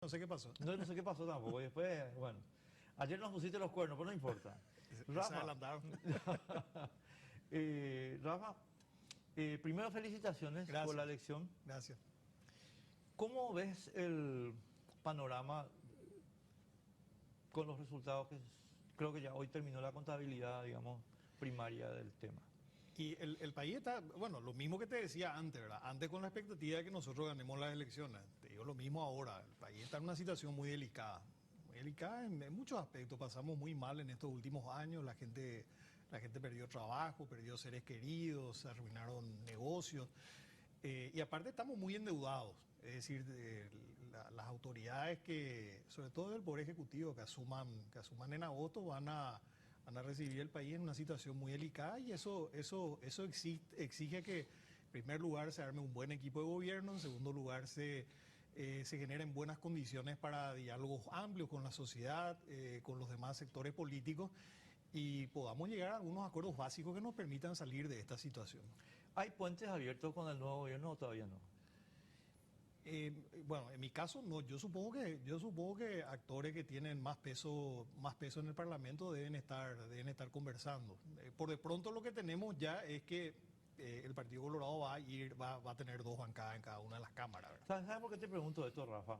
no sé qué pasó. No, no sé qué pasó tampoco. Y después, bueno, ayer nos pusiste los cuernos, pero no importa. Se adelantaron. Rafa, primero felicitaciones por la Gracias. elección. Gracias. ¿Cómo ves el panorama con los resultados creo que ya hoy terminó la contabilidad, digamos, primaria del tema? Y el país está, bueno, lo mismo que te decía antes, ¿verdad? Antes con la expectativa de que nosotros ganemos las elecciones. Te digo lo mismo ahora. El país está en una situación muy delicada. Muy delicada en muchos aspectos. Pasamos muy mal en estos últimos años. La gente perdió trabajo, perdió seres queridos, se arruinaron negocios. Y aparte estamos muy endeudados. Es decir, las autoridades que, sobre todo el Poder Ejecutivo, que asuman en agosto, van a recibir el país en una situación muy delicada y eso exige que, en primer lugar, se arme un buen equipo de gobierno, en segundo lugar, se generen buenas condiciones para diálogos amplios con la sociedad, con los demás sectores políticos y podamos llegar a algunos acuerdos básicos que nos permitan salir de esta situación. ¿Hay puentes abiertos con el nuevo gobierno o todavía no? Bueno, en mi caso no. Yo supongo que actores que tienen más peso en el Parlamento deben estar conversando. Por de pronto lo que tenemos ya es que el Partido Colorado va a tener dos bancadas en cada una de las cámaras, ¿verdad? ¿Sabes por qué te pregunto esto, Rafa?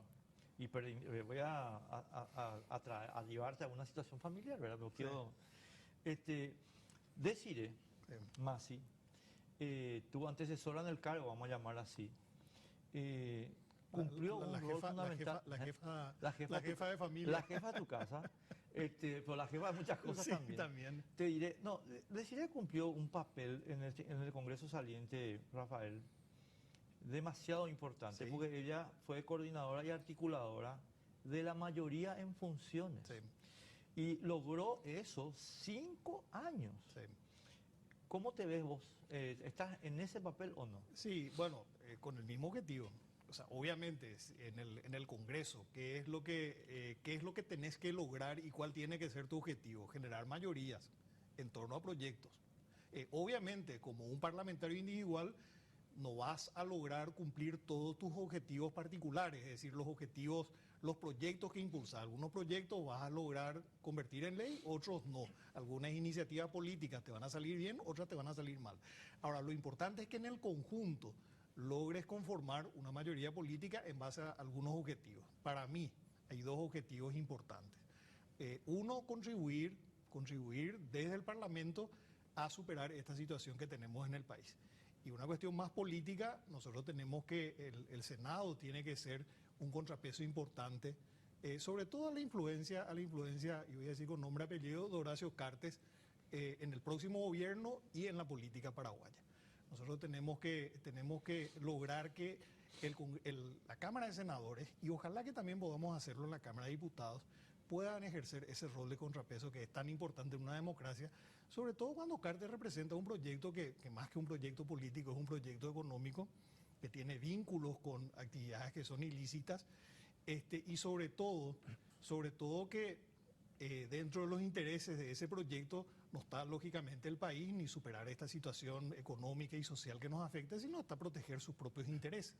Y voy a llevarte a una situación familiar, ¿verdad? Pero quiero, Desiree Sí. Masi, tu antecesora en el cargo, vamos a llamar así, cumplió un rol fundamental. La jefa de familia. La jefa de tu casa, pero la jefa de muchas cosas Sí, también. también. Te diré, no, Desiree cumplió un papel en el Congreso saliente, Rafael, demasiado importante, Sí. porque ella fue coordinadora y articuladora de la mayoría en funciones. Sí, Y logró eso 5 años. sí. ¿Cómo te ves vos? ¿Estás en ese papel o no? Sí, bueno, con el mismo objetivo. O sea, obviamente en el Congreso, ¿qué es lo que tenés que lograr y cuál tiene que ser tu objetivo? Generar mayorías en torno a proyectos. Obviamente, como un parlamentario individual, no vas a lograr cumplir todos tus objetivos particulares, es decir, los proyectos que impulsas. Algunos proyectos vas a lograr convertir en ley, otros no. Algunas iniciativas políticas te van a salir bien, otras te van a salir mal. Ahora, lo importante es que en el conjunto logres conformar una mayoría política en base a algunos objetivos. Para mí hay dos objetivos importantes. Uno, contribuir desde el Parlamento a superar esta situación que tenemos en el país. Y una cuestión más política, nosotros tenemos que, el Senado tiene que ser un contrapeso importante, sobre todo a la influencia, y voy a decir con nombre y apellido, de Horacio Cartes, en el próximo gobierno y en la política paraguaya. Nosotros tenemos que lograr que la Cámara de Senadores, y ojalá que también podamos hacerlo en la Cámara de Diputados, puedan ejercer ese rol de contrapeso que es tan importante en una democracia, sobre todo cuando Cartes representa un proyecto que más que un proyecto político es un proyecto económico que tiene vínculos con actividades que son ilícitas, y sobre todo que dentro de los intereses de ese proyecto no está lógicamente el país ni superar esta situación económica y social que nos afecta, sino está proteger sus propios intereses.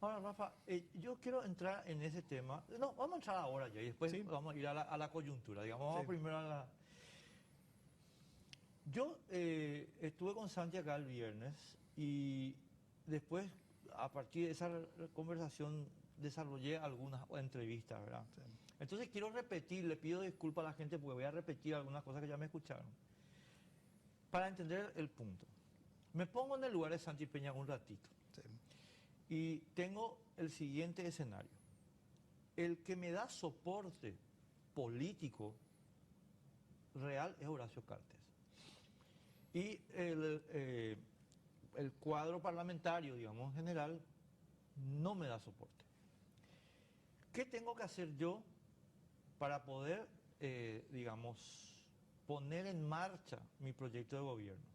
Ahora, Rafa, yo quiero entrar en ese tema. No, vamos a entrar ahora ya y después Sí. vamos a ir a la coyuntura. Digamos, vamos Sí. primero a la... Yo estuve con Santi acá el viernes y después, a partir de esa conversación, desarrollé algunas entrevistas, ¿verdad? Sí. Entonces quiero repetir, le pido disculpas a la gente porque voy a repetir algunas cosas que ya me escucharon, para entender el punto. Me pongo en el lugar de Santi Peña un ratito. Sí. Y tengo el siguiente escenario. El que me da soporte político real es Horacio Cartes. Y el cuadro parlamentario, digamos, en general, no me da soporte. ¿Qué tengo que hacer yo para poder, digamos, poner en marcha mi proyecto de gobierno?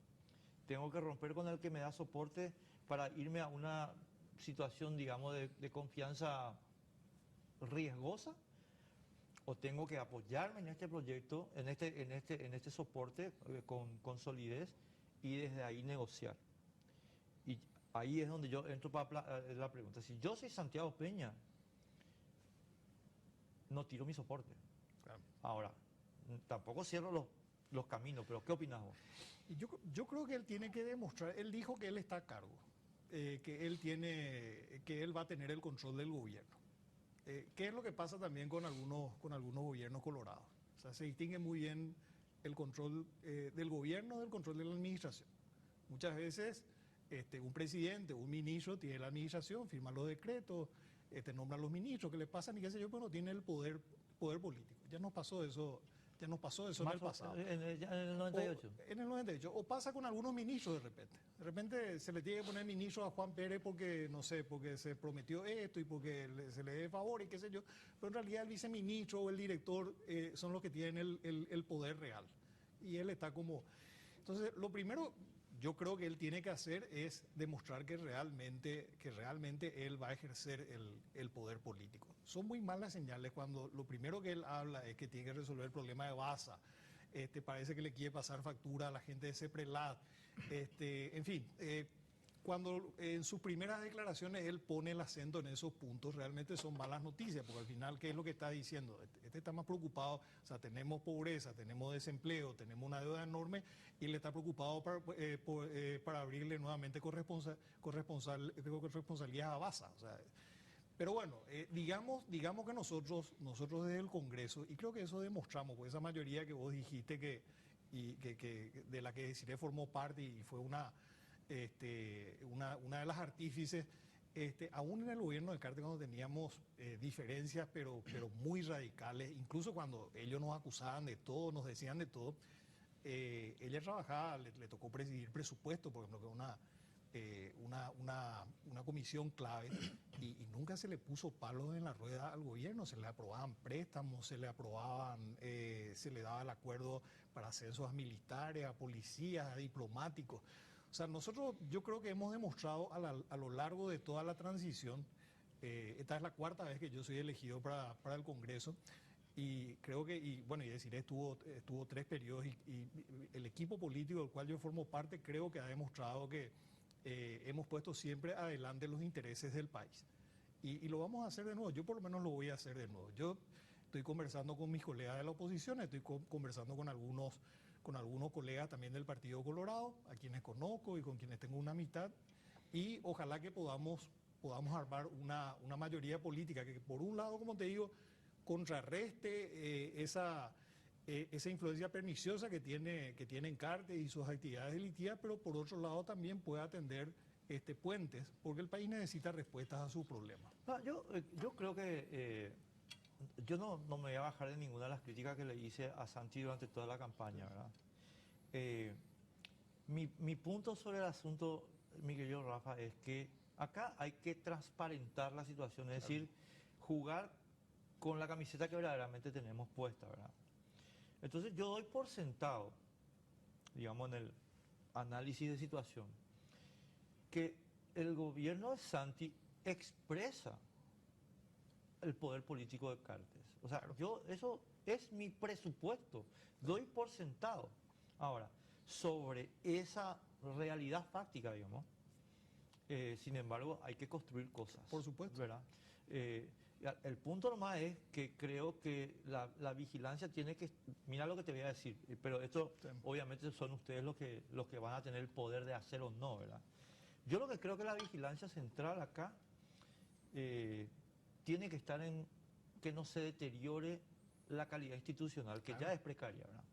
Tengo que romper con el que me da soporte para irme a una situación, digamos, de confianza riesgosa, o tengo que apoyarme en este proyecto, en este soporte con solidez y desde ahí negociar. Y ahí es donde yo entro para la pregunta. Si yo soy Santiago Peña, no tiro mi soporte. Claro. Ahora, tampoco cierro los caminos, pero ¿qué opinas vos? Y yo creo que él tiene que demostrar, él dijo que él está a cargo, que él va a tener el control del gobierno. ¿Qué es lo que pasa también con algunos gobiernos colorados? O sea, se distingue muy bien el control del gobierno del control de la administración. Muchas veces un presidente, un ministro tiene la administración, firma los decretos, nombra a los ministros que le pasan y qué sé yo, pero no tiene el poder político. Ya nos pasó eso en el pasado. Ya en el 98. En el 98. O pasa con algunos ministros de repente. De repente se le tiene que poner ministro a Juan Pérez porque, no sé, porque se prometió esto y porque se le dé favor y qué sé yo. Pero en realidad el viceministro o el director son los que tienen el poder real. Y él está como... Entonces, lo primero yo creo que él tiene que hacer es demostrar que realmente él va a ejercer el poder político. Son muy malas señales cuando lo primero que él habla es que tiene que resolver el problema de Baza. Parece que le quiere pasar factura a la gente de CEPRELAT. En fin, cuando en sus primeras declaraciones él pone el acento en esos puntos, realmente son malas noticias, porque al final, ¿qué es lo que está diciendo? Este está más preocupado, o sea, tenemos pobreza, tenemos desempleo, tenemos una deuda enorme, y él está preocupado para abrirle nuevamente corresponsabilidad a Baza. O sea, pero bueno, digamos que nosotros desde el Congreso, y creo que eso demostramos, pues esa mayoría que vos dijiste que de la que Desiree formó parte y fue una de las artífices, aún en el gobierno de Cartes cuando teníamos diferencias, pero muy radicales, incluso cuando ellos nos acusaban de todo, nos decían de todo, ella trabajaba, le tocó presidir presupuesto, por ejemplo, que es una comisión clave, y nunca se le puso palos en la rueda al gobierno, se le aprobaban préstamos, se le daba el acuerdo para ascensos a militares, a policías, a diplomáticos. O sea, nosotros yo creo que hemos demostrado a lo largo de toda la transición, esta es la cuarta vez que yo soy elegido para el Congreso, y creo que, y Desiree estuvo 3 periodos, y el equipo político del cual yo formo parte creo que ha demostrado que hemos puesto siempre adelante los intereses del país. Y lo vamos a hacer de nuevo, yo por lo menos lo voy a hacer de nuevo. Yo estoy conversando con mis colegas de la oposición, estoy conversando con algunos colegas también del Partido Colorado, a quienes conozco y con quienes tengo una amistad, y ojalá que podamos armar una mayoría política que, por un lado, como te digo, contrarreste esa influencia perniciosa que tiene Cartes y sus actividades delictivas, pero por otro lado también pueda atender puentes, porque el país necesita respuestas a sus problemas. No, yo creo que yo no me voy a bajar de ninguna de las críticas que le hice a Santi durante toda la campaña, ¿verdad? Mi punto sobre el asunto, mi querido Rafa, es que acá hay que transparentar la situación, es decir, jugar con la camiseta que verdaderamente tenemos puesta, ¿verdad? Entonces yo doy por sentado, digamos, en el análisis de situación, que el gobierno de Santi expresa el poder político de Cartes. O sea, eso es mi presupuesto, doy por sentado. Ahora, sobre esa realidad fáctica, digamos, sin embargo, hay que construir cosas. Por supuesto. ¿Verdad? El punto nomás es que creo que la vigilancia tiene que... Mira lo que te voy a decir, pero esto sí, obviamente son ustedes los que van a tener el poder de hacer o no, ¿verdad? Yo lo que creo que la vigilancia central acá tiene que estar en que no se deteriore la calidad institucional, que ya es precaria, ¿verdad?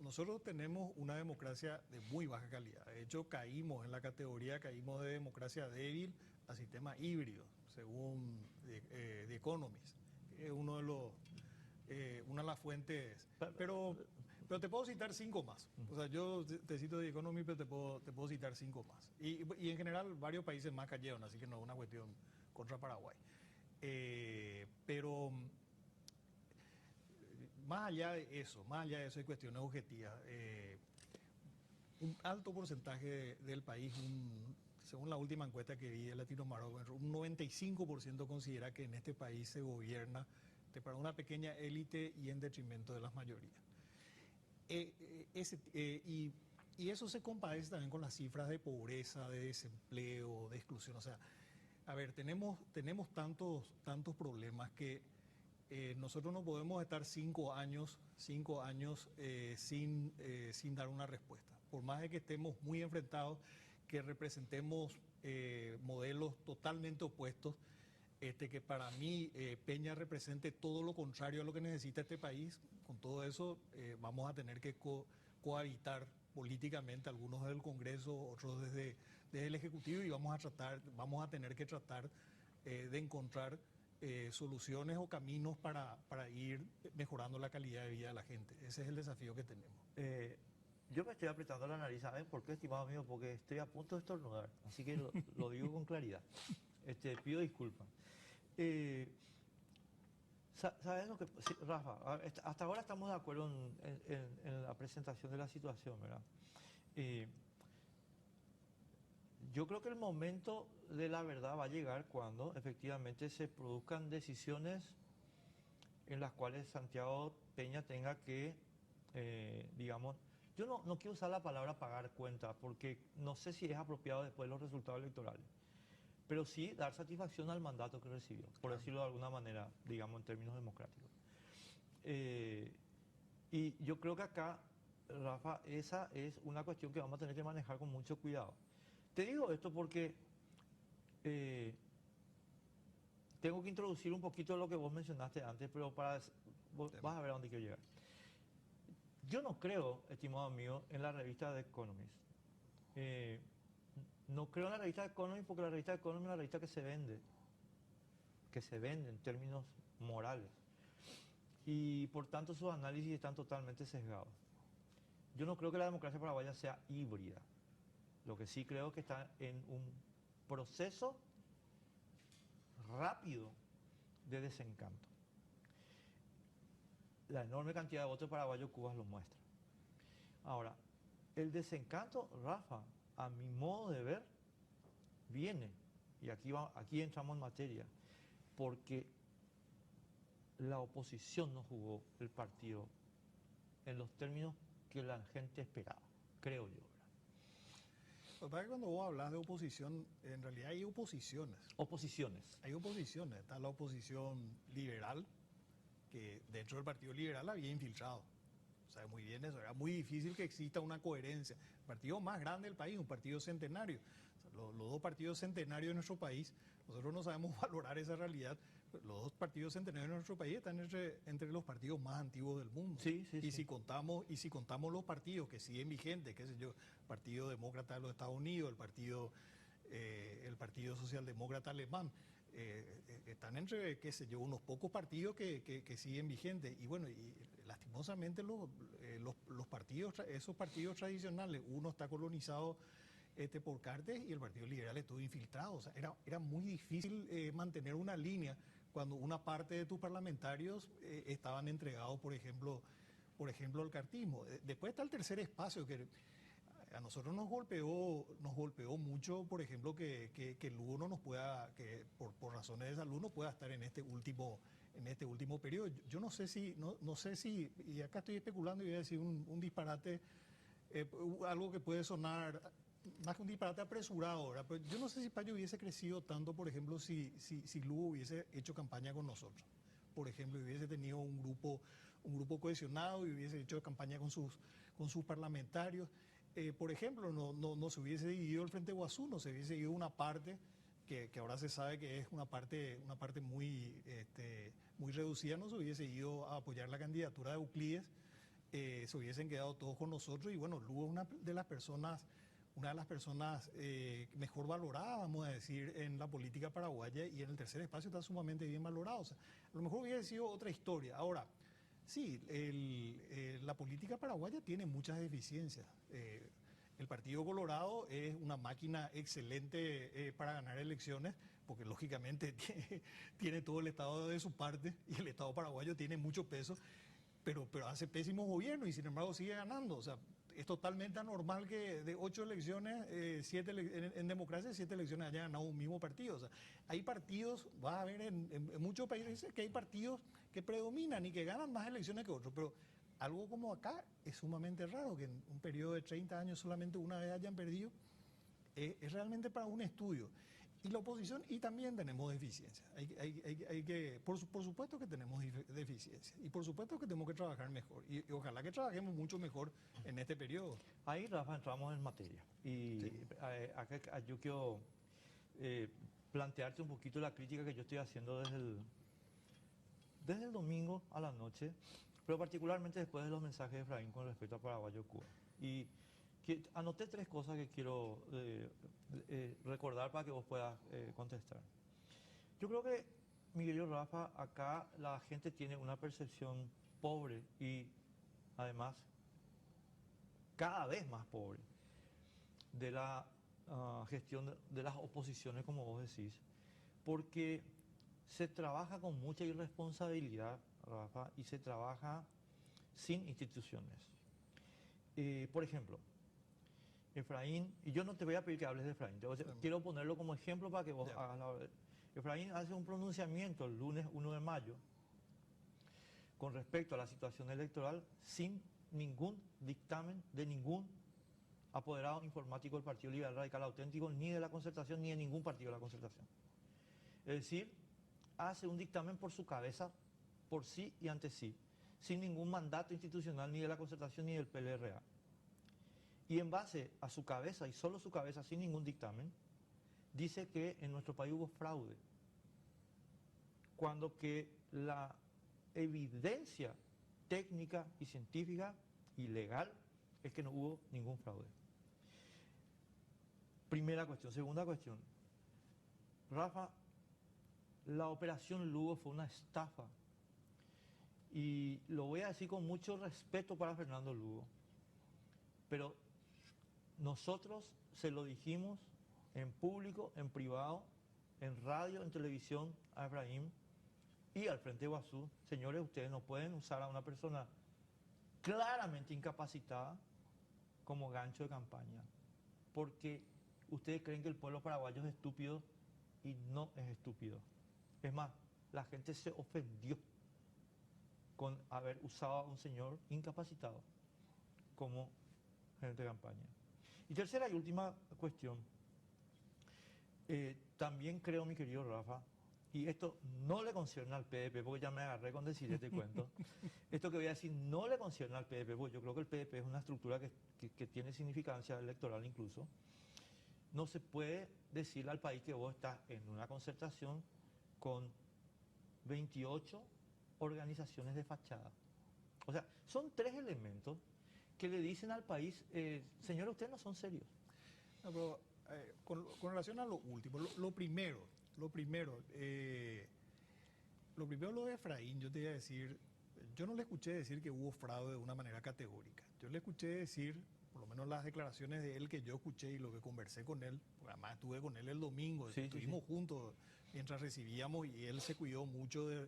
Nosotros tenemos una democracia de muy baja calidad. De hecho, caímos de democracia débil a sistema híbrido, según The Economist, que es una de las fuentes. Pero te puedo citar 5 más. O sea, yo te cito The Economist, pero te puedo citar 5 más. Y en general varios países más cayeron, así que no es una cuestión contra Paraguay. Pero más allá de eso hay cuestiones objetivas. Un alto porcentaje del país, según la última encuesta que vi de Latinobarómetro, un 95% considera que en este país se gobierna para una pequeña élite y en detrimento de las mayorías. Y eso se compadece también con las cifras de pobreza, de desempleo, de exclusión. O sea, A ver, tenemos tantos problemas que nosotros no podemos estar 5 años sin dar una respuesta. Por más de que estemos muy enfrentados, que representemos modelos totalmente opuestos, que para mí Peña represente todo lo contrario a lo que necesita este país. Con todo eso vamos a tener que cohabitar políticamente, algunos desde el Congreso, otros desde el Ejecutivo, y vamos a tener que tratar de encontrar soluciones o caminos para ir mejorando la calidad de vida de la gente. Ese es el desafío que tenemos. Yo me estoy apretando la nariz, ¿saben por qué, estimado amigo? Porque estoy a punto de estornudar, así que lo digo con claridad. Pido disculpas. ¿Sabes lo que...? Sí, Rafa, hasta ahora estamos de acuerdo en la presentación de la situación, ¿verdad? Yo creo que el momento de la verdad va a llegar cuando efectivamente se produzcan decisiones en las cuales Santiago Peña tenga que, digamos, yo no quiero usar la palabra pagar cuenta, porque no sé si es apropiado después de los resultados electorales, pero sí dar satisfacción al mandato que recibió, por decirlo de alguna manera, digamos, en términos democráticos. Y yo creo que acá, Rafa, esa es una cuestión que vamos a tener que manejar con mucho cuidado. Te digo esto porque tengo que introducir un poquito lo que vos mencionaste antes, pero vas a ver a dónde quiero llegar. Yo no creo, estimado amigo, en la revista The Economist. No creo en la revista The Economist porque la revista The Economist es una revista que se vende en términos morales. Y por tanto sus análisis están totalmente sesgados. Yo no creo que la democracia paraguaya sea híbrida. Lo que sí creo que está en un proceso rápido de desencanto. La enorme cantidad de votos paraguayos cubas lo muestra. Ahora, el desencanto, Rafa, a mi modo de ver, viene, y aquí entramos en materia, porque la oposición no jugó el partido en los términos que la gente esperaba, creo yo. Lo que pasa es que cuando vos hablas de oposición, en realidad hay oposiciones. Oposiciones. Hay oposiciones. Está la oposición liberal, que dentro del Partido Liberal había infiltrado. Sabe muy bien eso. Era muy difícil que exista una coherencia. El partido más grande del país, un partido centenario. O sea, los dos partidos centenarios de nuestro país, nosotros no sabemos valorar esa realidad. Los dos partidos centenarios de nuestro país están entre los partidos más antiguos del mundo. Sí. Si contamos los partidos que siguen vigentes, qué sé yo, el Partido Demócrata de los Estados Unidos, el Partido Socialdemócrata Alemán, están entre, qué sé yo, unos pocos partidos que siguen vigentes. Y bueno, y lastimosamente esos partidos tradicionales, uno está colonizado por Cartes y el Partido Liberal estuvo infiltrado. O sea, era muy difícil mantener una línea cuando una parte de tus parlamentarios estaban entregados, por ejemplo, al cartismo. Después está el tercer espacio, que a nosotros nos golpeó mucho, por ejemplo, que Lugo no nos pueda, que por razones de salud no pueda estar en este último periodo. Yo no sé si, y acá estoy especulando y voy a decir un disparate, algo que puede sonar más que un disparate apresurado, ¿verdad? Pero yo no sé si Payo hubiese crecido tanto, por ejemplo, si Lugo hubiese hecho campaña con nosotros. Por ejemplo, hubiese tenido un grupo cohesionado y hubiese hecho campaña con sus parlamentarios. Por ejemplo, no se hubiese dividido el Frente Guazú, no se hubiese ido una parte que ahora se sabe que es una parte muy reducida, no se hubiese ido a apoyar la candidatura de Euclides, se hubiesen quedado todos con nosotros. Y bueno, Lugo es una de las personas mejor valoradas, vamos a decir, en la política paraguaya, y en el tercer espacio está sumamente bien valorado. O sea, a lo mejor hubiese sido otra historia. Ahora, sí, la política paraguaya tiene muchas deficiencias. El Partido Colorado es una máquina excelente para ganar elecciones, porque lógicamente tiene todo el Estado de su parte, y el Estado paraguayo tiene mucho peso, pero hace pésimo gobierno y sin embargo sigue ganando. O sea, es totalmente anormal que de 8 elecciones, en democracia, 7 elecciones haya ganado un mismo partido. O sea, hay partidos, vas a ver en muchos países que hay partidos que predominan y que ganan más elecciones que otros, pero algo como acá es sumamente raro, que en un periodo de 30 años solamente una vez hayan perdido. Es realmente para un estudio. Y la oposición, y también tenemos deficiencias. Por supuesto que tenemos deficiencias. Y por supuesto que tenemos que trabajar mejor. Y ojalá que trabajemos mucho mejor en este periodo. Ahí, Rafa, entramos en materia. Y Sí. acá yo quiero plantearte un poquito la crítica que yo estoy haciendo desde el domingo a la noche, pero particularmente después de los mensajes de Efraín con respecto a Paraguayo-Cuba. Y anoté 3 cosas que quiero recordar para que vos puedas contestar. Yo creo que, Miguel y Rafa, acá la gente tiene una percepción pobre y además cada vez más pobre de la gestión de las oposiciones, como vos decís, porque se trabaja con mucha irresponsabilidad, Rafa, y se trabaja sin instituciones. Por ejemplo, Efraín, y yo no te voy a pedir que hables de Efraín, quiero ponerlo como ejemplo para que vos hagas la... Efraín hace un pronunciamiento el lunes 1 de mayo con respecto a la situación electoral sin ningún dictamen de ningún apoderado informático del Partido Liberal Radical Auténtico, ni de la Concertación, ni de ningún partido de la Concertación. Es decir, hace un dictamen por su cabeza, por sí y ante sí, sin ningún mandato institucional ni de la Concertación ni del PLRA. Y en base a su cabeza, y solo su cabeza, sin ningún dictamen, dice que en nuestro país hubo fraude, cuando que la evidencia técnica y científica y legal es que no hubo ningún fraude. Primera cuestión. Segunda cuestión. Rafa, la operación Lugo fue una estafa. Y lo voy a decir con mucho respeto para Fernando Lugo. Pero nosotros se lo dijimos en público, en privado, en radio, en televisión a Efraín y al Frente Guazú. Señores, ustedes no pueden usar a una persona claramente incapacitada como gancho de campaña, porque ustedes creen que el pueblo paraguayo es estúpido y no es estúpido. Es más, la gente se ofendió con haber usado a un señor incapacitado como gerente de campaña. Y tercera y última cuestión, también creo, mi querido Rafa, y esto no le concierne al PDP, porque ya me agarré con decir este cuento, esto que voy a decir no le concierne al PDP, porque yo creo que el PDP es una estructura que tiene significancia electoral incluso. No se puede decirle al país que vos estás en una concertación con 28 organizaciones de fachada. O sea, son 3 elementos que le dicen al país, señores, ustedes no son serios. No, pero, con relación a lo último, lo primero, lo lo de Efraín, yo te iba a decir, yo no le escuché decir que hubo fraude de una manera categórica. Yo le escuché decir, por lo menos las declaraciones de él que yo escuché y lo que conversé con él, porque además estuve con él el domingo, Sí, estuvimos sí. juntos mientras recibíamos y él se cuidó mucho de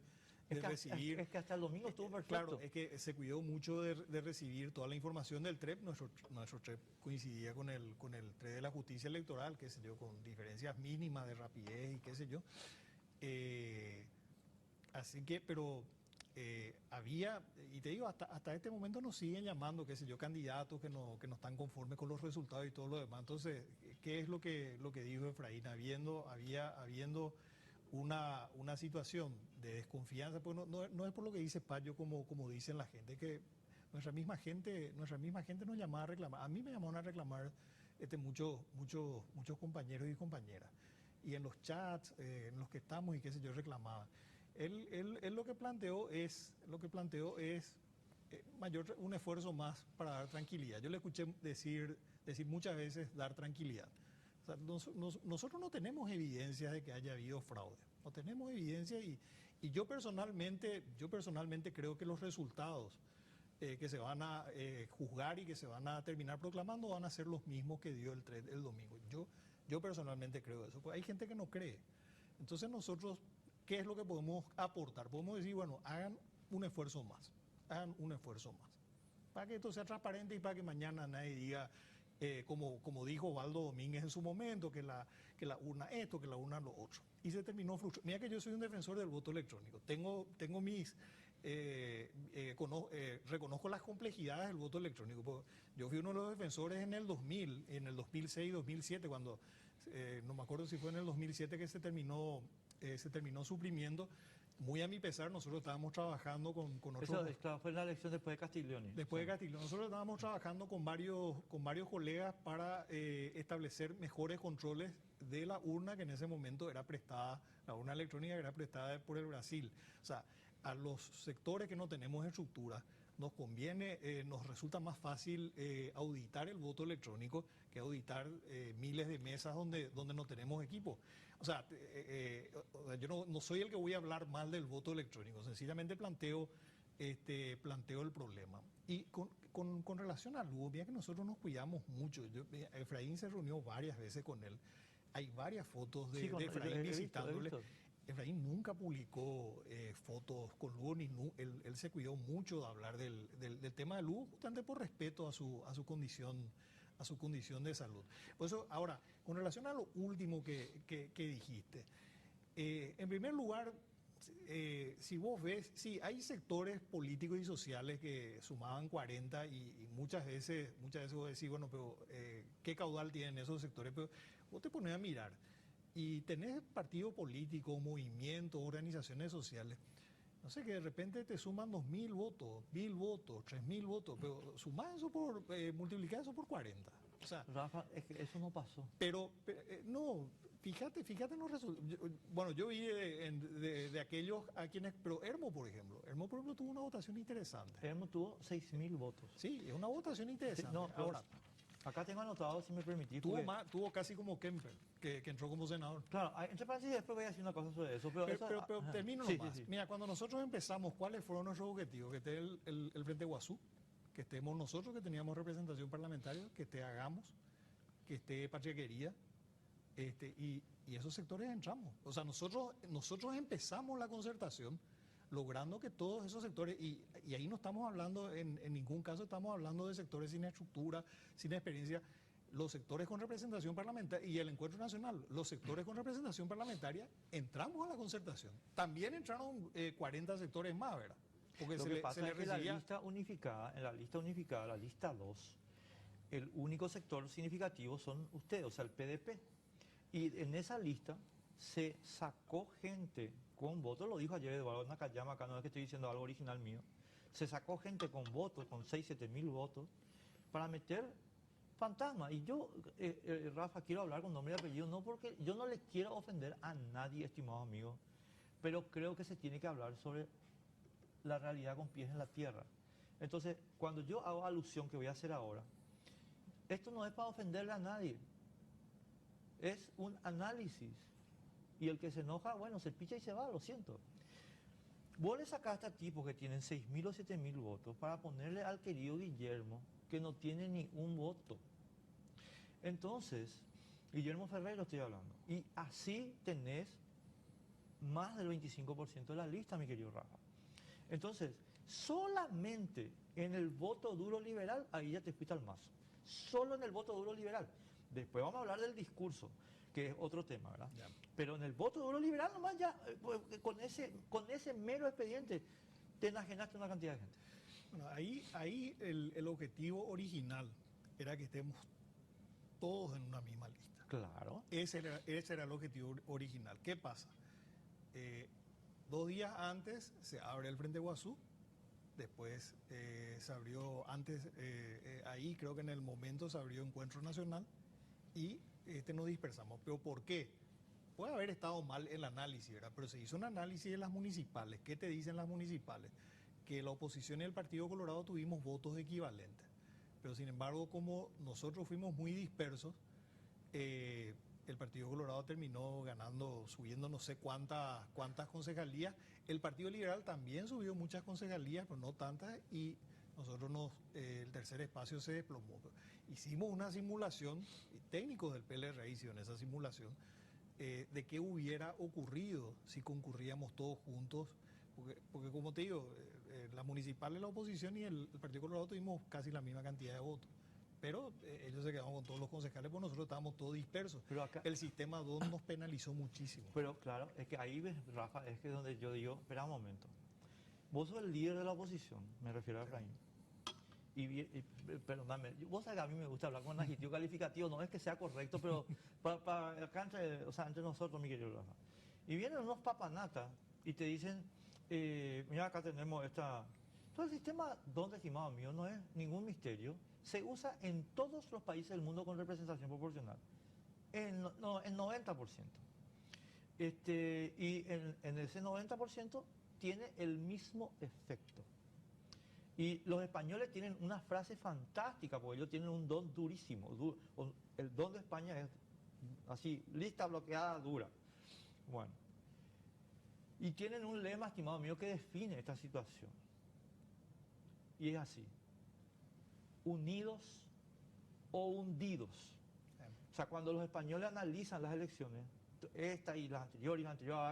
recibir. Es que hasta el domingo estuvo perfecto. Claro, es que se cuidó mucho de recibir toda la información del TREP. Nuestro TREP coincidía con el TREP de la justicia electoral, qué sé yo, con diferencias mínimas de rapidez y qué sé yo. Así que, pero había, y te digo, hasta este momento nos siguen llamando, qué sé yo, candidatos que no están conformes con los resultados y todo lo demás. Entonces, ¿qué es lo que dijo Efraín? Habiendo una situación de desconfianza, pues no es por lo que dice Payo como dicen la gente, que nuestra misma gente nos llamaba a reclamar. A mí me llamaron a reclamar muchos compañeros y compañeras. Y en los chats en los que estamos y qué sé yo, reclamaba. Él lo que planteó es un esfuerzo más para dar tranquilidad. Yo le escuché decir muchas veces dar tranquilidad. O sea, nosotros no tenemos evidencia de que haya habido fraude. No tenemos evidencia y yo personalmente creo que los resultados que se van a juzgar y que se van a terminar proclamando van a ser los mismos que dio el domingo. Yo personalmente creo eso. Pues hay gente que no cree. Entonces nosotros, ¿qué es lo que podemos aportar? Podemos decir, bueno, hagan un esfuerzo más, para que esto sea transparente y para que mañana nadie diga, como dijo Valdo Domínguez en su momento, que la urna esto, que la urna lo otro. Y se terminó frustrado. Mira que yo soy un defensor del voto electrónico. Tengo mis reconozco las complejidades del voto electrónico. Yo fui uno de los defensores en el 2000, en el 2006, 2007, cuando, no me acuerdo si fue en el 2007 que se terminó suprimiendo. Muy a mi pesar, nosotros estábamos trabajando con otros... Eso, claro, fue la elección después de Castiglioni. Después Sí. de Castiglione, nosotros estábamos trabajando con varios colegas para establecer mejores controles de la urna que en ese momento era prestada, la urna electrónica que era prestada por el Brasil. O sea, a los sectores que no tenemos estructura, nos conviene, nos resulta más fácil auditar el voto electrónico que auditar miles de mesas donde no tenemos equipo. O sea, yo no soy el que voy a hablar mal del voto electrónico, sencillamente planteo el problema. Y con relación a Lugo, mira que nosotros nos cuidamos mucho. Efraín se reunió varias veces con él. Hay varias fotos de, Sí, de Efraín he visto, visitándole. he visto. Efraín nunca publicó fotos con Lugo, él se cuidó mucho de hablar del tema de Lugo, justamente por respeto a su condición de salud. Por eso, ahora, con relación a lo último que dijiste, en primer lugar, si vos ves, sí, hay sectores políticos y sociales que sumaban 40 y muchas veces vos decís, bueno, pero ¿qué caudal tienen esos sectores? Pero vos te pones a mirar y tenés partidos políticos, movimientos, organizaciones sociales, no sé, que de repente te suman 2.000 votos, 1.000 votos, 3.000 votos, pero sumás eso multiplicás eso por 40. O sea, Rafa, es que eso no pasó. pero no, fíjate en los resultados. Bueno, yo vi de aquellos a quienes, pero Hermo, por ejemplo, tuvo una votación interesante. Hermo tuvo 6.000 votos. Sí, es una votación Sí, interesante. no, pero Ahora, acá tengo anotado, si me permitís. tuvo, porque- tuvo casi como Kemper, que entró como senador. Claro, entre paréntesis después voy a decir una cosa sobre eso. Pero, Pero ajá. termino Sí, nomás. sí, sí. Mira, cuando nosotros empezamos, ¿cuáles fueron nuestros objetivos? Que esté el Frente Guazú, que estemos nosotros, que teníamos representación parlamentaria, que esté Hagamos, que esté Patriaquería, y esos sectores entramos. O sea, nosotros empezamos la concertación logrando que todos esos sectores, y ahí no estamos hablando, en ningún caso estamos hablando de sectores sin estructura, sin experiencia, los sectores con representación parlamentaria y el Encuentro Nacional, los sectores con representación parlamentaria, entramos a la concertación. También entraron 40 sectores más, ¿verdad? Porque Lo que pasa es que la recibía... lista unificada, en la lista unificada, la lista 2, el único sector significativo son ustedes, o sea, el PDP. Y en esa lista se sacó gente con votos, lo dijo ayer Eduardo Nakayama, acá no es que estoy diciendo algo original mío, se sacó gente con votos, con 6.000, 7.000 votos, para meter fantasma. Y yo, Rafa, quiero hablar con nombre y apellido, no porque yo no le quiero ofender a nadie, estimado amigo, pero creo que se tiene que hablar sobre la realidad con pies en la tierra. Entonces, cuando yo hago alusión que voy a hacer ahora, esto no es para ofenderle a nadie, es un análisis. Y el que se enoja, bueno, se picha y se va, lo siento. Vos le sacaste a tipos que tienen 6.000 o 7.000 votos para ponerle al querido Guillermo, que no tiene ni un voto. Entonces, Guillermo Ferrero estoy hablando. Y así tenés más del 25% de la lista, mi querido Rafa. Entonces, solamente en el voto duro liberal, ahí ya te fuiste al mazo. Solo en el voto duro liberal. Después vamos a hablar del discurso, que es otro tema, ¿verdad? Ya. Pero en el voto duro liberal nomás ya, pues, con ese mero expediente, te enajenaste una cantidad de gente. Bueno, ahí el objetivo original era que estemos todos en una misma lista. Claro. Ese era el objetivo original. ¿Qué pasa? 2 días antes se abre el Frente Guazú, después se abrió, antes, ahí creo que en el momento se abrió Encuentro Nacional y nos dispersamos. ¿Pero por qué? Puede haber estado mal el análisis, ¿verdad? Pero se hizo un análisis de las municipales. ¿Qué te dicen las municipales? Que la oposición y el Partido Colorado tuvimos votos equivalentes. Pero sin embargo, como nosotros fuimos muy dispersos, el Partido Colorado terminó ganando, subiendo no sé cuántas concejalías. El Partido Liberal también subió muchas concejalías, pero no tantas, y nosotros el tercer espacio se desplomó. Hicimos una simulación, técnicos del PLR hicieron esa simulación, de qué hubiera ocurrido si concurríamos todos juntos, porque como te digo, la municipal de la oposición y el Partido Colorado tuvimos casi la misma cantidad de votos. Pero ellos se quedaron con todos los concejales, porque nosotros estábamos todos dispersos. Pero acá, El sistema 2 nos penalizó muchísimo. pero claro, es que ahí ves, Rafa, es que donde yo digo, espera un momento. Vos sos el líder de la oposición, me refiero a Efraín. Perdóname, vos sabés que a mí me gusta hablar con adjetivo calificativo, no es que sea correcto, pero para acá entre nosotros, mi querido Rafa. Y vienen unos papanatas y te dicen, mira, acá tenemos esta... Todo el sistema donde, estimado mío, no es ningún misterio, se usa en todos los países del mundo con representación proporcional, en 90%. Y en ese 90% tiene el mismo efecto. Y los españoles tienen una frase fantástica, porque ellos tienen un don durísimo. El don de España es así, lista bloqueada, dura. Bueno. Y tienen un lema, estimado mío, que define esta situación. Y es así. Unidos o hundidos. O sea, cuando los españoles analizan las elecciones, esta y las anteriores,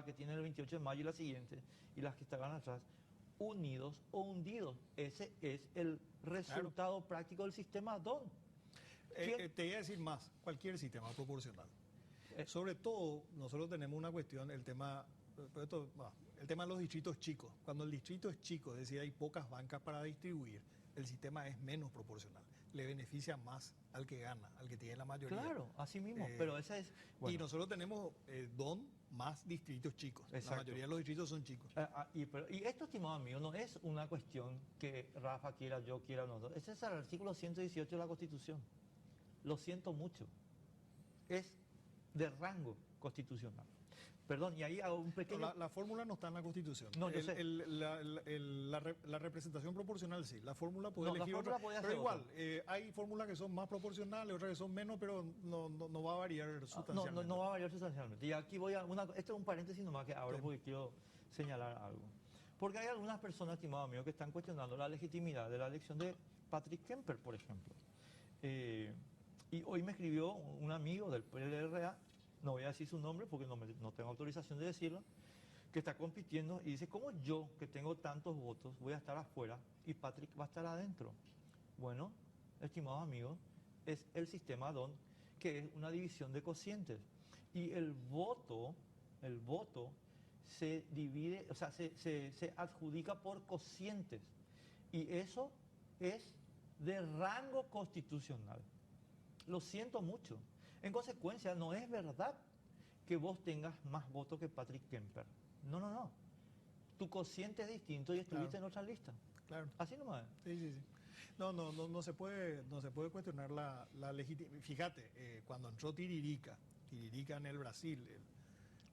que tienen el 28 de mayo y la siguiente, y las que estaban atrás, unidos o hundidos. Ese es el resultado práctico del sistema DON. Te voy a decir más, cualquier sistema proporcional. Sobre todo, nosotros tenemos una cuestión, el tema de los distritos chicos. Cuando el distrito es chico, es decir, hay pocas bancas para distribuir, el sistema es menos proporcional. Le beneficia más al que gana, al que tiene la mayoría. Claro, así mismo, pero esa es... Bueno. Y nosotros tenemos DON más distritos chicos. Exacto. La mayoría de los distritos son chicos. Y esto, estimado amigo, no es una cuestión que Rafa quiera, yo quiera, nosotros. Ese es el artículo 118 de la Constitución. Lo siento mucho. Es de rango constitucional. Perdón, y ahí hago un pequeño... La fórmula no está en la Constitución. No, yo sé. La representación proporcional sí. La fórmula puede elegir otra. Pero igual, hay fórmulas que son más proporcionales, otras que son menos, pero no va a variar sustancialmente. No va a variar sustancialmente. Y aquí voy a... Esto es un paréntesis nomás que ahora porque quiero señalar algo. Porque hay algunas personas, estimado amigo, que están cuestionando la legitimidad de la elección de Patrick Kemper, por ejemplo. Y hoy me escribió un amigo del PLRA, no voy a decir su nombre porque no tengo autorización de decirlo, que está compitiendo y dice, ¿cómo yo, que tengo tantos votos, voy a estar afuera y Patrick va a estar adentro? Bueno, estimados amigos, es el sistema DON, que es una división de cocientes. Y el voto se divide, o sea, se adjudica por cocientes. Y eso es de rango constitucional. Lo siento mucho. En consecuencia, no es verdad que vos tengas más votos que Patrick Kemper. No. Tu cociente es distinto y estuviste en otra lista. Claro. Así nomás. Sí. No se puede cuestionar la legitimidad. Fíjate, cuando entró Tiririca en el Brasil,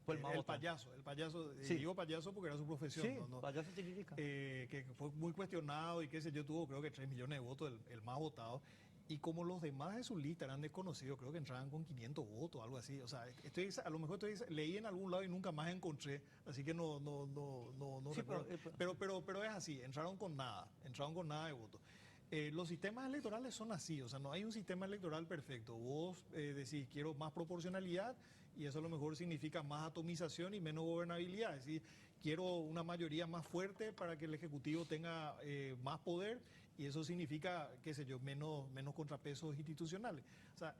el payaso, sí. Digo payaso porque era su profesión. Sí, payaso Tiririca. Que fue muy cuestionado y qué sé yo, tuvo creo que 3 millones de votos, el más votado. Y como los demás de su lista eran desconocidos, creo que entraban con 500 votos, algo así. O sea, a lo mejor leí en algún lado y nunca más encontré, así que no sí, recuerdo. Pero es así, entraron con nada de votos. Los sistemas electorales son así, o sea, no hay un sistema electoral perfecto. Vos decís, quiero más proporcionalidad y eso a lo mejor significa más atomización y menos gobernabilidad. Es decir, quiero una mayoría más fuerte para que el Ejecutivo tenga más poder y eso significa, qué sé yo, menos contrapesos institucionales. O sea,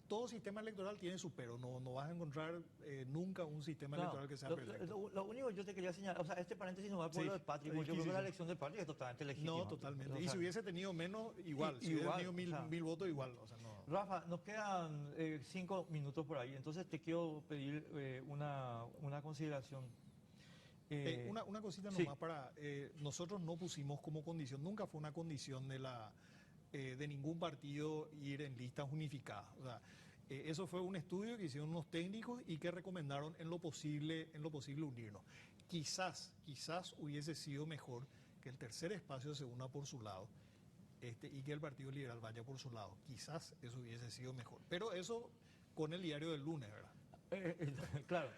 todo sistema electoral tiene su pero, no vas a encontrar nunca un sistema electoral que sea perfecto. Lo único que yo te quería señalar, o sea, este paréntesis no va por lo de Patrick, porque yo creo que la elección de Patrick es totalmente legítima. No, totalmente. Y si hubiese tenido menos, igual. Si hubiese tenido mil votos, igual. O sea, no. Rafa, nos quedan 5 minutos por ahí, entonces te quiero pedir una consideración. Una cosita nomás para... nosotros no pusimos como condición, nunca fue una condición de ningún partido ir en listas unificadas. O sea, eso fue un estudio que hicieron unos técnicos y que recomendaron en lo posible unirnos. Quizás hubiese sido mejor que el tercer espacio se una por su lado y que el Partido Liberal vaya por su lado. Quizás eso hubiese sido mejor. Pero eso con el diario del lunes, ¿verdad? Claro,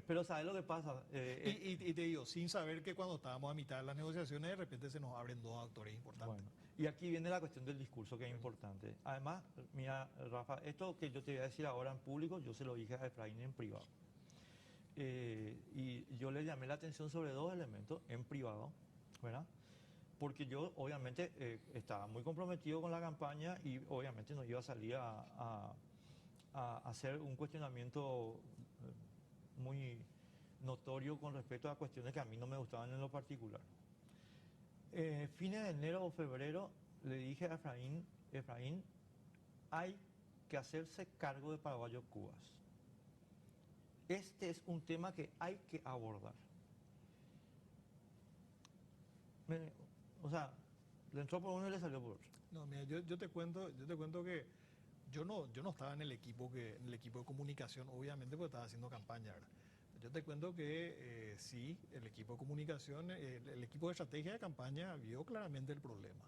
pero ¿sabes lo que pasa? Y te digo, sin saber que cuando estábamos a mitad de las negociaciones, de repente se nos abren dos actores importantes. Bueno, y aquí viene la cuestión del discurso, que es importante. Además, mira, Rafa, esto que yo te voy a decir ahora en público, yo se lo dije a Efraín en privado. Y yo le llamé la atención sobre 2 elementos en privado, ¿verdad? Porque yo, obviamente, estaba muy comprometido con la campaña y, obviamente, no iba a salir a hacer un cuestionamiento notorio con respecto a cuestiones que a mí no me gustaban en lo particular. Fines de enero o febrero le dije a Efraín, hay que hacerse cargo de Paraguayos Cubas. Este es un tema que hay que abordar. O sea, le entró por uno y le salió por otro. No, mira, yo te cuento que yo no estaba en el equipo de comunicación, obviamente, porque estaba haciendo campaña, ¿verdad? Yo te cuento que sí, el equipo de comunicación, el equipo de estrategia de campaña vio claramente el problema,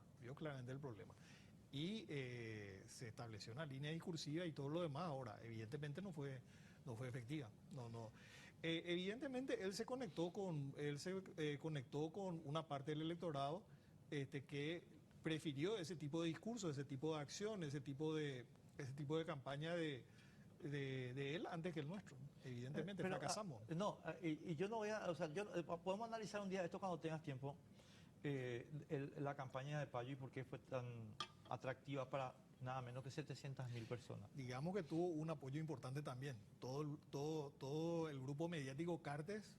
Y se estableció una línea discursiva y todo lo demás. Ahora, evidentemente no fue efectiva. No. Evidentemente él se conectó con una parte del electorado que prefirió ese tipo de discurso, ese tipo de acción, ese tipo de campaña de él antes que el nuestro. Evidentemente, Pero, fracasamos. y yo no voy a, o sea, podemos analizar un día esto cuando tengas tiempo, la campaña de Payo y por qué fue tan atractiva para nada menos que 700.000 personas. Digamos que tuvo un apoyo importante también. Todo el grupo mediático Cartes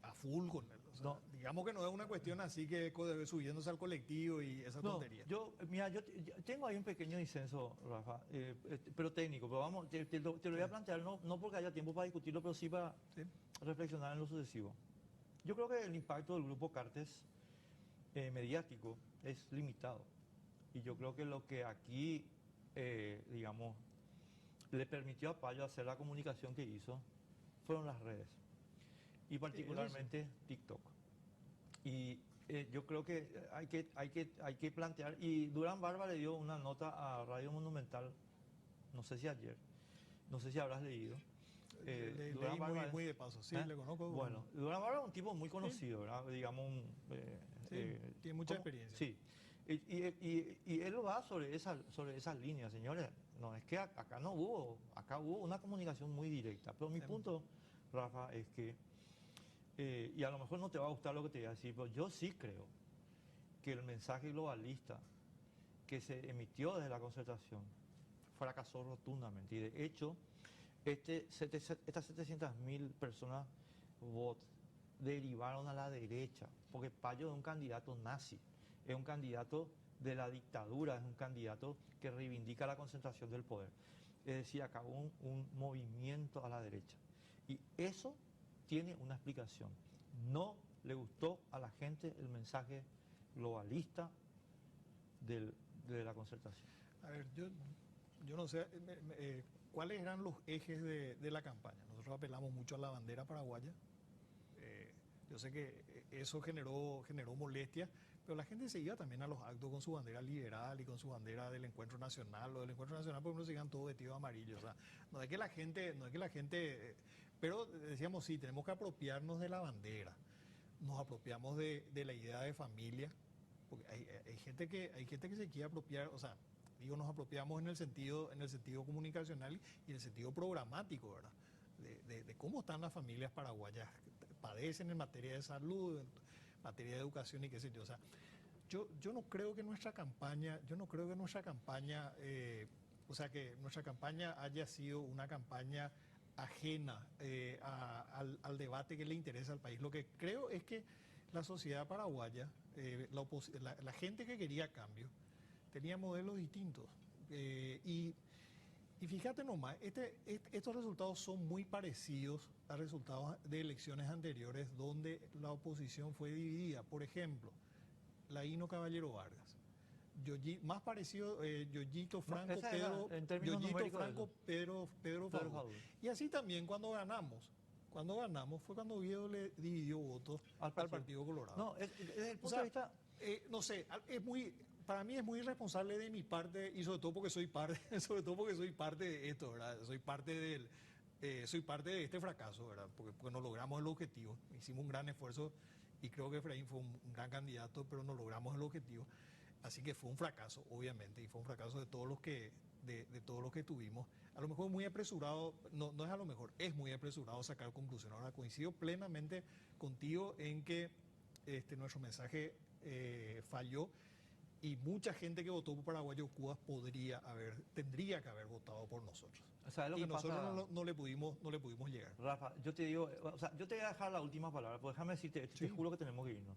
a full con él. O sea, No. digamos que no es una cuestión así que subiéndose al colectivo y esa tontería. Mira, yo tengo ahí un pequeño disenso, Rafa, pero técnico, pero vamos, te lo voy a plantear, no porque haya tiempo para discutirlo, pero sí para reflexionar en lo sucesivo. Yo creo que el impacto del grupo Cartes mediático es limitado. Y yo creo que lo que aquí, digamos, le permitió a Payo hacer la comunicación que hizo fueron las redes. Y particularmente TikTok. Y yo creo que hay que plantear, y Durán Barba le dio una nota a Radio Monumental, no sé si ayer, no sé si habrás leído. Leí muy de paso, sí, le conozco. Bueno, Durán Barba es un tipo muy conocido, ¿verdad? Digamos, tiene mucha experiencia. Sí, y él va sobre esas líneas, señores. No, es que acá hubo una comunicación muy directa. Pero mi punto, Rafa, es que y a lo mejor no te va a gustar lo que te voy a decir, pero yo sí creo que el mensaje globalista que se emitió desde la concertación fracasó rotundamente. Y de hecho, estas 700.000 personas derivaron a la derecha, porque Payo es un candidato nazi, es un candidato de la dictadura, es un candidato que reivindica la concentración del poder. Es decir, acá hubo un movimiento a la derecha. Y eso tiene una explicación. No le gustó a la gente el mensaje globalista de la concertación. A ver, yo no sé cuáles eran los ejes de la campaña. Nosotros apelamos mucho a la bandera paraguaya. Yo sé que eso generó molestia, pero la gente se iba también a los actos con su bandera liberal y con su bandera del Encuentro Nacional. Lo del Encuentro Nacional, por ejemplo, se iban todos vestidos de amarillo. O sea, no es que la gente pero decíamos, sí, tenemos que apropiarnos de la bandera. Nos apropiamos de la idea de familia, porque hay gente que se quiere apropiar, o sea, digo, nos apropiamos en el sentido comunicacional y en el sentido programático, ¿verdad? De cómo están las familias paraguayas, padecen en materia de salud, en materia de educación y qué sé yo. O sea, yo no creo que nuestra campaña, o sea, que nuestra campaña haya sido una campaña ajena al debate que le interesa al país. Lo que creo es que la sociedad paraguaya, la gente que quería cambio, tenía modelos distintos. Y fíjate nomás, estos resultados son muy parecidos a resultados de elecciones anteriores donde la oposición fue dividida. Por ejemplo, la Hino Caballero Vargas. Más parecido, Yoyito Franco, Pedro Faúl. Y así también cuando ganamos fue cuando Oviedo le dividió votos al Partido Colorado. No, desde el punto de vista... no sé, para mí es muy irresponsable de mi parte, y sobre todo porque soy parte de esto, ¿verdad? Soy parte de este fracaso, ¿verdad? Porque no logramos el objetivo. Hicimos un gran esfuerzo y creo que Efraín fue un gran candidato, pero no logramos el objetivo. Así que fue un fracaso, obviamente, y fue un fracaso de todos los que tuvimos. A lo mejor muy apresurado, no es a lo mejor, es muy apresurado sacar conclusiones. Ahora coincido plenamente contigo en que nuestro mensaje falló Y mucha gente que votó por Paraguayos Cuba tendría que haber votado por nosotros. ¿Sabes lo Y que nosotros pasa? no le pudimos llegar. Rafa, yo te digo, o sea, yo te voy a dejar la última palabra, pues déjame decirte esto, Sí. te juro que tenemos que irnos.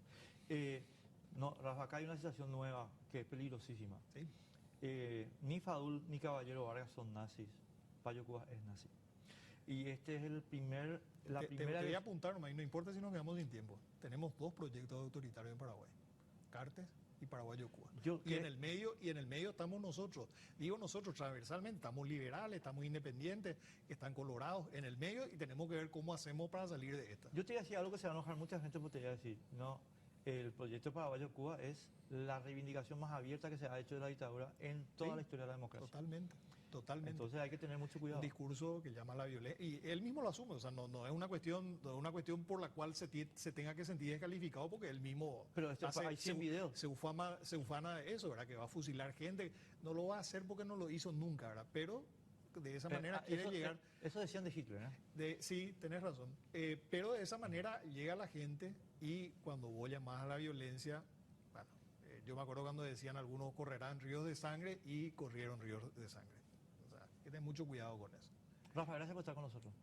No, Rafa, acá hay una situación nueva que es peligrosísima. ¿Sí? Ni Fadul ni Caballero Vargas son nazis, Payo Cuba es nazi. Y este es la Te primera voy a vez. apuntar, nomás, y no importa si nos quedamos sin tiempo. Tenemos 2 proyectos autoritarios en Paraguay. Cartes y Paraguayo Cuba. Y en el medio estamos nosotros. Digo nosotros transversalmente, estamos liberales, estamos independientes, están colorados en el medio y tenemos que ver cómo hacemos para salir de esta. Yo te voy a decir algo que se va a enojar mucha gente, porque te voy a decir, no, el proyecto Paraguayo Cuba es la reivindicación más abierta que se ha hecho de la dictadura en toda Sí, la historia de la democracia. Totalmente. Entonces hay que tener mucho Un cuidado. discurso que llama a la violencia. Y él mismo lo asume, o sea, no es una cuestión por la cual se tenga que sentir descalificado, porque él mismo Pero hay 100 videos. se ufana de eso, ¿verdad? Que va a fusilar gente. No lo va a hacer porque no lo hizo nunca, ¿verdad? Pero de esa manera quiere llegar. Eso decían de Hitler, ¿eh? Sí, tenés razón. Pero de esa manera llega la gente y cuando vos llamás a la violencia, bueno, yo me acuerdo cuando decían algunos correrán ríos de sangre y corrieron ríos de sangre. O sea, hay que tener mucho cuidado con eso. Rafa, gracias por estar con nosotros.